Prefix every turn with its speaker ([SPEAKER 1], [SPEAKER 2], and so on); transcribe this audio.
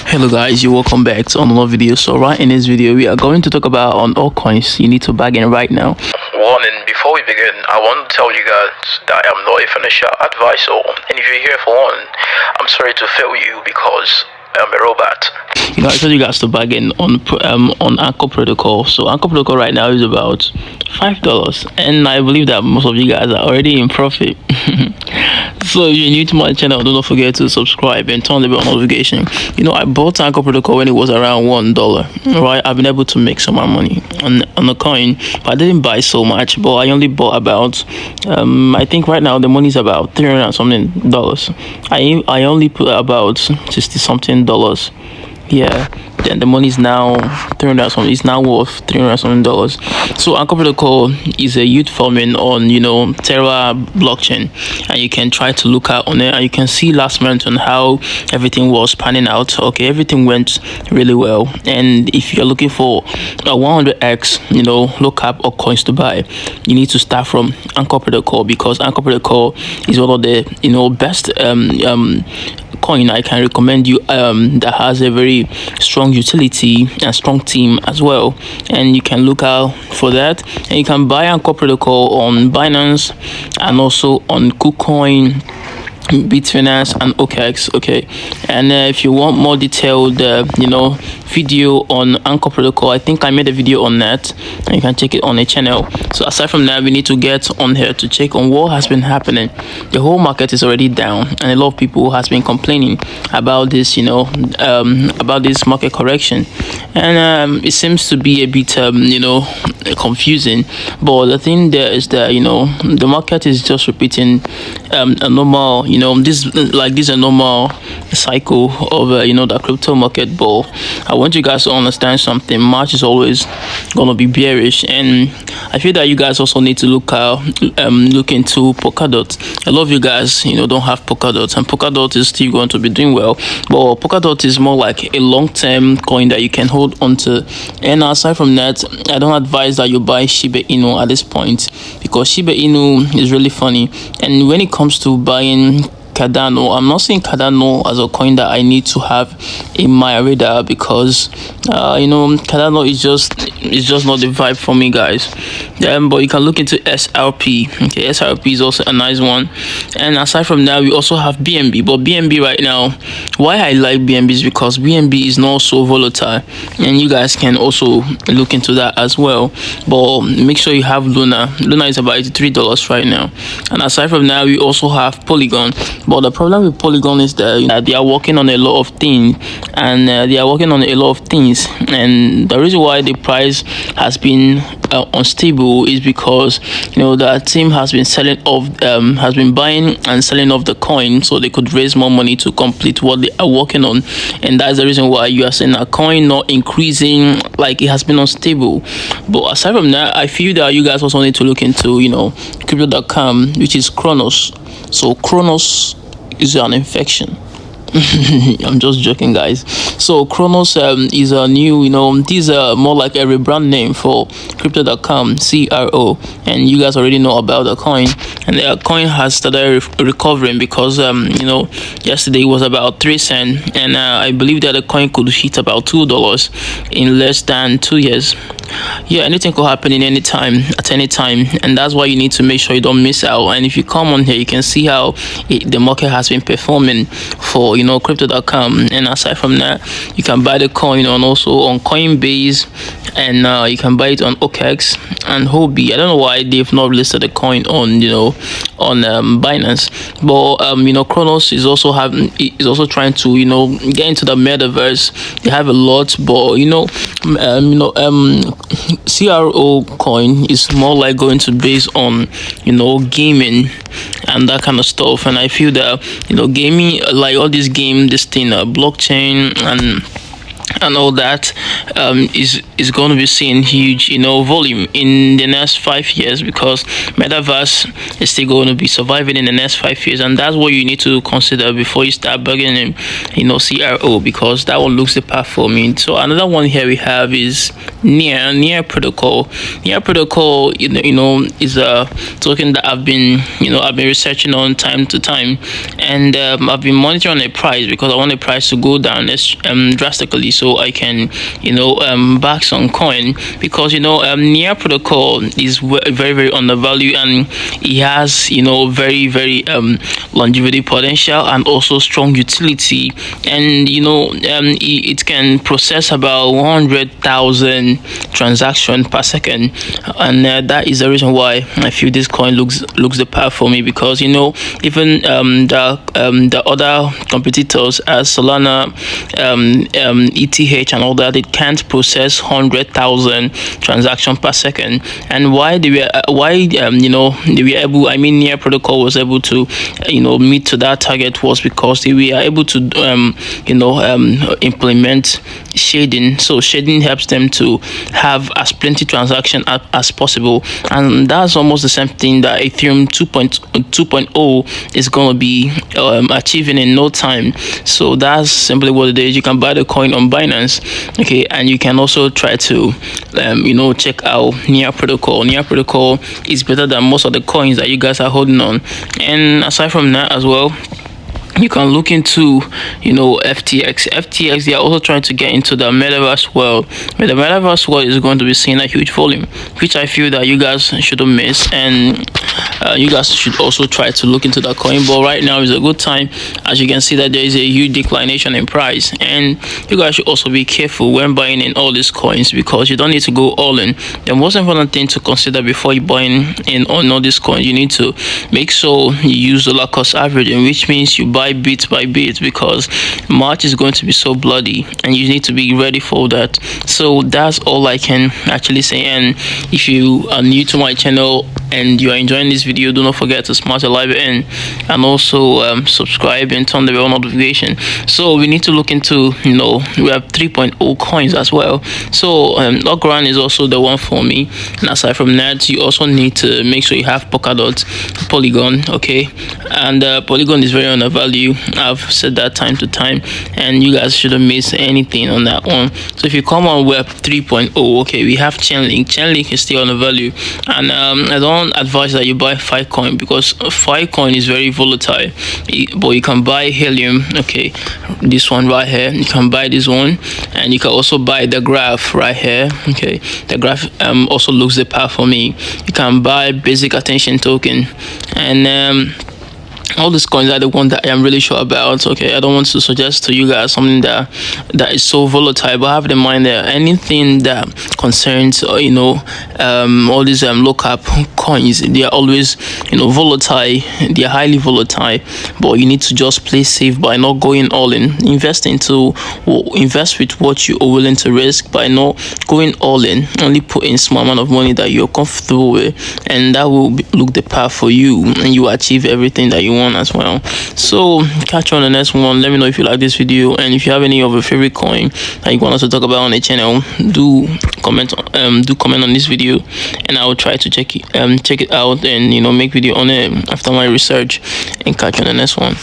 [SPEAKER 1] Hello guys, you're welcome back to another video. So right in this video we are going to talk about on altcoins you need to bargain right now.
[SPEAKER 2] Warning, before we begin, I want to tell you guys that I'm not a financial advisor, and if you're here for one, I'm sorry to fail you because I'm a robot.
[SPEAKER 1] You know, I told you guys to bargain on Anchor Protocol. So Anchor Protocol right now is about $5, and I believe that most of you guys are already in profit. So if you're new to my channel, do not forget to subscribe and turn the bell notification. You know, I bought Anchor Protocol when it was around $1. Right, I've been able to make some more money on the coin, but I didn't buy so much. But I only bought about I think right now the money is about $300 and something dollars. I only put about $60 something dollars. Yeah, then the money is now $300 something. It's now worth $300 something dollars. So Anchor Protocol is a youth farming on Terra blockchain, and you can try to look out on it, and you can see last month on how everything was panning out. Okay, everything went really well, and if you're looking for a 100x look up or coins to buy, you need to start from Anchor Protocol, because Anchor Protocol is one of the best coin I can recommend you that has a very strong utility and strong team as well, and you can look out for that. And you can buy Anchor Protocol on Binance and also on Kucoin, Bitfinance and OKX. Okay, and if you want more detailed video on Anchor Protocol, I think I made a video on that, and you can check it on the channel. So aside from that, we need to get on here to check on what has been happening. The whole market is already down, and a lot of people has been complaining about this about this market correction, and it seems to be a bit confusing. But the thing there is that the market is just repeating a normal this is a normal cycle of the crypto market. But I want you guys to understand something. March is always gonna be bearish, and I feel that you guys also need to look into Polkadot. A lot of you guys don't have Polkadot, and Polkadot is still going to be doing well, but Polkadot is more like a long-term coin that you can hold onto. And aside from that, I don't advise that you buy Shiba Inu at this point, because Shiba Inu is really funny. And when it comes to buying Cardano, I'm not saying Cardano as a coin that I need to have in my radar, because Cardano is just not the vibe for me, guys. But you can look into SRP. Okay, SRP is also a nice one. And aside from that, we also have BNB. But BNB right now, why I like BNB is because BNB is not so volatile, and you guys can also look into that as well. But make sure you have Luna. Luna is about $83 right now. And aside from that, we also have Polygon. But the problem with Polygon is that they are working on a lot of things, and and the reason why the price has been unstable is because the team has been has been buying and selling off the coin, so they could raise more money to complete what they are working on. And that's the reason why you are seeing a coin not increasing, like it has been unstable. But aside from that, I feel that you guys also need to look into crypto.com, which is Kronos. So Kronos is an infection. I'm just joking, guys. So Kronos is a new these are more like a rebrand name for crypto.com, CRO, and you guys already know about the coin. And the coin has started recovering, because yesterday it was about 3 cents, and I believe that the coin could hit about $2 in less than 2 years. Yeah, anything could happen at any time, and that's why you need to make sure you don't miss out. And if you come on here, you can see how the market has been performing for crypto.com. And aside from that, you can buy the coin also on Coinbase, and you can buy it on OKX and Hotbit. I don't know why they've not listed the coin on Binance. But Kronos is also trying to get into the metaverse. They have a lot, but CRO coin is more like going to base on gaming and that kind of stuff. And I feel that gaming, like all this blockchain and all that, is going to be seeing huge volume in the next 5 years, because metaverse is still going to be surviving in the next 5 years, and that's what you need to consider before you start bargaining CRO, because that one looks the path for me. So another one here we have is near protocol. Near protocol is a token that I've been researching on time to time, and I've been monitoring the price because I want the price to go down drastically, so I can back some coin, because near protocol is very undervalued, and it has very longevity potential and also strong utility, and it can process about 100,000 transactions per second, and that is the reason why I feel this coin looks the path for me, because even the other competitors as Solana, ETH and all that, it can't process 100,000 transactions per second. And why they were able, near protocol was able to meet to that target, was because they were able to implement shading. So shading helps them to have as plenty transaction as possible, and that's almost the same thing that Ethereum 2.0 is going to be achieving in no time. So that's simply what it is. You can buy the coin on Binance, okay, and you can also try to check out near protocol. Near protocol is better than most of the coins that you guys are holding on. And aside from that as well, you can look into FTX. They are also trying to get into the metaverse world, but the metaverse world is going to be seeing a huge volume, which I feel that you guys shouldn't miss, and you guys should also try to look into that coin. But right now is a good time, as you can see that there is a huge declination in price, and you guys should also be careful when buying in all these coins, because you don't need to go all in. The most important thing to consider before you buying in on all these coins, you need to make sure you use dollar cost averaging, which means you buy bit by bit, because March is going to be so bloody and you need to be ready for that. So that's all I can actually say. And if you are new to my channel and you are enjoying this video, do not forget to smash the like button and also subscribe and turn the bell notification. So we need to look into we have 3.0 coins as well. So Altcoin is also the one for me, and aside from that, you also need to make sure you have Polkadot, Polygon, okay, and Polygon is very undervalued. I've said that time to time, and you guys shouldn't miss anything on that one. So if you come on Web 3.0, okay, we have Chainlink is still undervalued, and I don't advise that you buy Filecoin, because Filecoin is very volatile, but you can buy Helium, okay, this one right here, you can buy this one, and you can also buy the graph right here, okay. The graph also looks the path for me. You can buy basic attention token, and all these coins are the one that I am really sure about. Okay, I don't want to suggest to you guys something that is so volatile, but have in mind that anything that concerns all these low cap coins, they are always volatile. They are highly volatile, but you need to just play safe by not going all in. Invest with what you are willing to risk, by not going all in. Only put in small amount of money that you're comfortable with, and that will look the path for you, and you achieve everything that you want as well. So catch you on the next one. Let me know if you like this video, and if you have any of your favorite coin that you want us to talk about on the channel, do comment on this video, and I will try to check it out and make video on it after my research. And catch you on the next one.